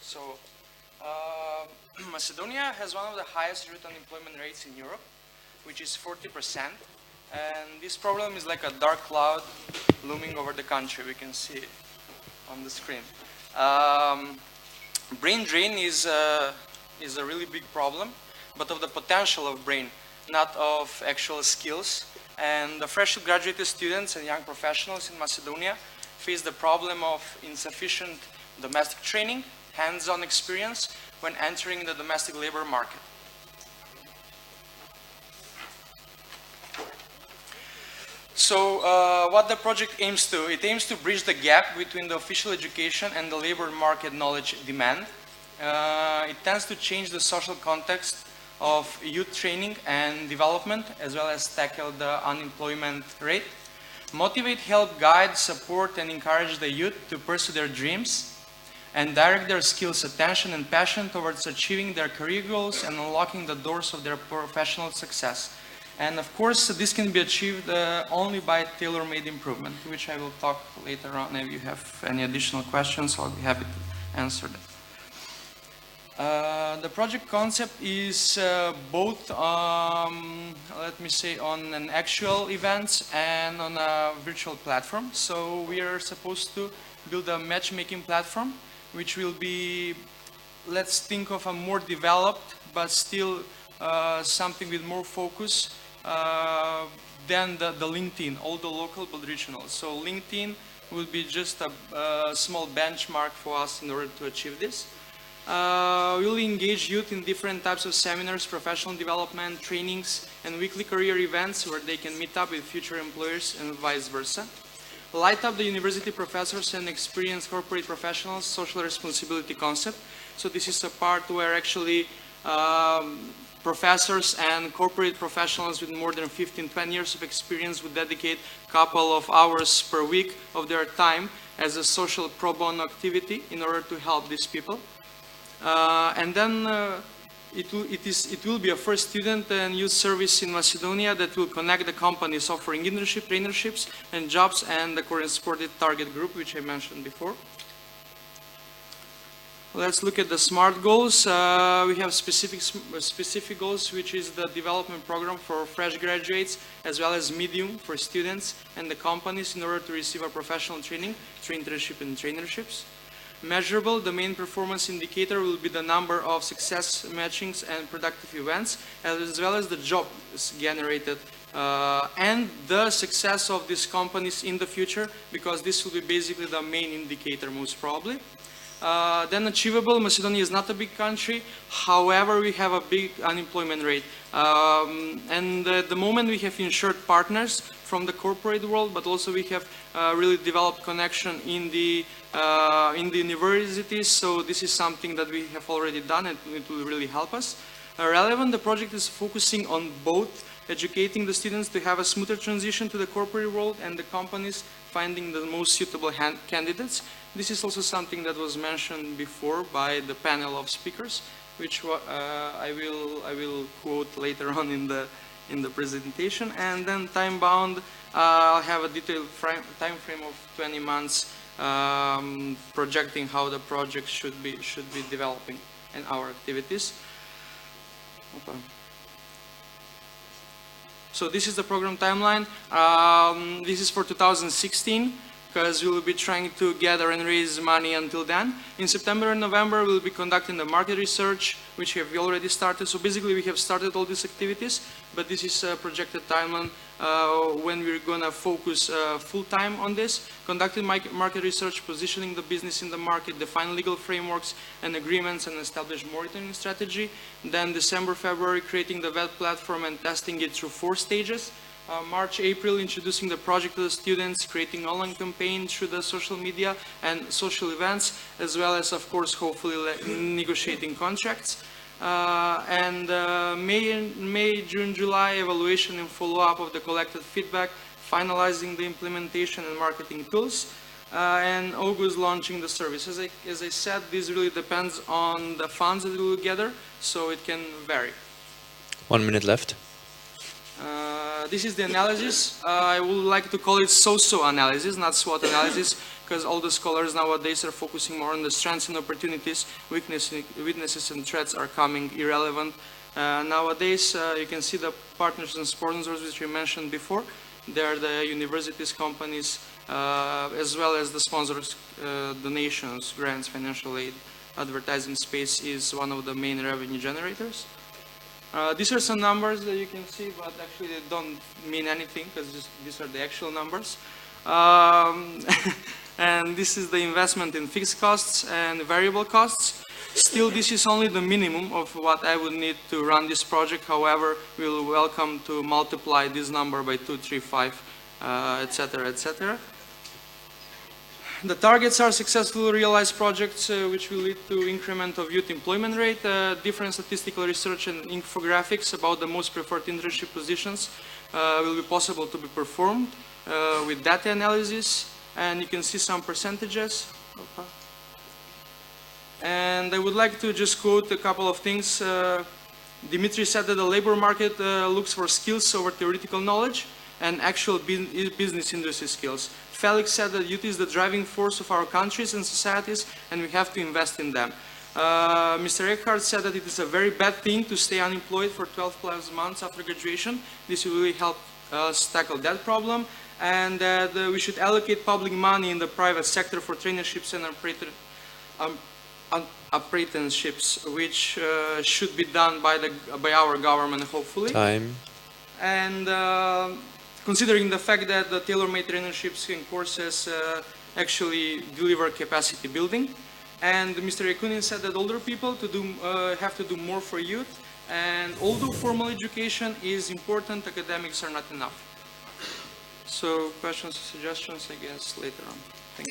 So, Macedonia has one of the highest youth unemployment rates in Europe, which is 40%. And this problem is like a dark cloud looming over the country. We can see it on the screen. Brain drain is a really big problem, but of the potential of brain, not of actual skills. And the freshly graduated students and young professionals in Macedonia face the problem of insufficient domestic training, hands-on experience when entering the domestic labor market. So what the project aims to? It aims to bridge the gap between the official education and the labor market knowledge demand. It tends to change the social context of youth training and development, as well as tackle the unemployment rate. Motivate, help, guide, support, and encourage the youth to pursue their dreams and direct their skills, attention, and passion towards achieving their career goals and unlocking the doors of their professional success. And of course, this can be achieved only by tailor-made improvement, which I will talk later on. If you have any additional questions, I'll be happy to answer them. The project concept is both, let me say, on an actual events and on a virtual platform. So we are supposed to build a matchmaking platform, which will be, let's think of a more developed, but still something with more focus than the LinkedIn, although local but regional. So LinkedIn will be just a small benchmark for us in order to achieve this. We'll engage youth in different types of seminars, professional development, trainings, and weekly career events where they can meet up with future employers and vice versa. Light up the university professors and experienced corporate professionals' social responsibility concept. So this is a part where actually professors and corporate professionals with more than 15-20 years of experience would dedicate a couple of hours per week of their time as a social pro bono activity in order to help these people. And then it will be a first student and youth service in Macedonia that will connect the companies offering internship, trainerships, and jobs, and the corresponding target group, which I mentioned before. Let's look at the SMART goals. We have specific goals, which is the development program for fresh graduates, as well as medium for students and the companies in order to receive a professional training through internship and trainerships. Measurable, the main performance indicator will be the number of success matchings and productive events, as well as the jobs generated and the success of these companies in the future, because this will be basically the main indicator most probably. Then achievable, Macedonia is not a big country, however we have a big unemployment rate. And at the moment we have insured partners from the corporate world, but also we have really developed connection in the universities, so this is something that we have already done and it will really help us. Relevant, the project is focusing on both educating the students to have a smoother transition to the corporate world and the companies finding the most suitable candidates. This is also something that was mentioned before by the panel of speakers, which I will quote later on in the presentation. And then time bound, I'll have a detailed time frame of 20 months projecting how the project should be developing and our activities. Okay. So this is the program timeline. This is for 2016, because we will be trying to gather and raise money until then. In September and November, we'll be conducting the market research, which we have already started. So basically, we have started all these activities, but this is a projected timeline when we're going to focus full-time on this. Conducting market research, positioning the business in the market, define legal frameworks and agreements, and establish monitoring strategy. Then December, February, creating the web platform and testing it through 4 stages. March, April, introducing the project to the students, creating online campaign through the social media and social events, as well as, of course, hopefully negotiating contracts. May, June, July, evaluation and follow-up of the collected feedback, finalizing the implementation and marketing tools, and August, launching the service. As I said, this really depends on the funds that we will gather, so it can vary. 1 minute left. This is the analysis. I would like to call it so-so analysis, not SWOT analysis, because all the scholars nowadays are focusing more on the strengths and opportunities, weaknesses and threats are coming irrelevant. Nowadays, you can see the partners and sponsors which we mentioned before. They are the universities, companies, as well as the sponsors, donations, grants, financial aid. Advertising space is one of the main revenue generators. These are some numbers that you can see, but actually they don't mean anything because these are the actual numbers. And this is the investment in fixed costs and variable costs. Still, this is only the minimum of what I would need to run this project. However, we'll welcome to multiply this number by 2, 3, 5, etc., etc. The targets are successfully realized projects which will lead to increment of youth employment rate, different statistical research and infographics about the most preferred internship positions will be possible to be performed with data analysis, and you can see some percentages. And I would like to just quote a couple of things. Dimitri said that the labor market looks for skills over theoretical knowledge and actual business industry skills. Felix said that youth is the driving force of our countries and societies, and we have to invest in them. Mr. Eckhart said that it is a very bad thing to stay unemployed for 12 plus months after graduation. This will really help us tackle that problem, and that we should allocate public money in the private sector for traineeships and apprenticeships, which should be done by our government, hopefully. Time. And considering the fact that the tailor-made traineeships and courses actually deliver capacity building. And Mr. Yakunin said that older people have to do more for youth, and although formal education is important, academics are not enough. So questions, suggestions, I guess, later on.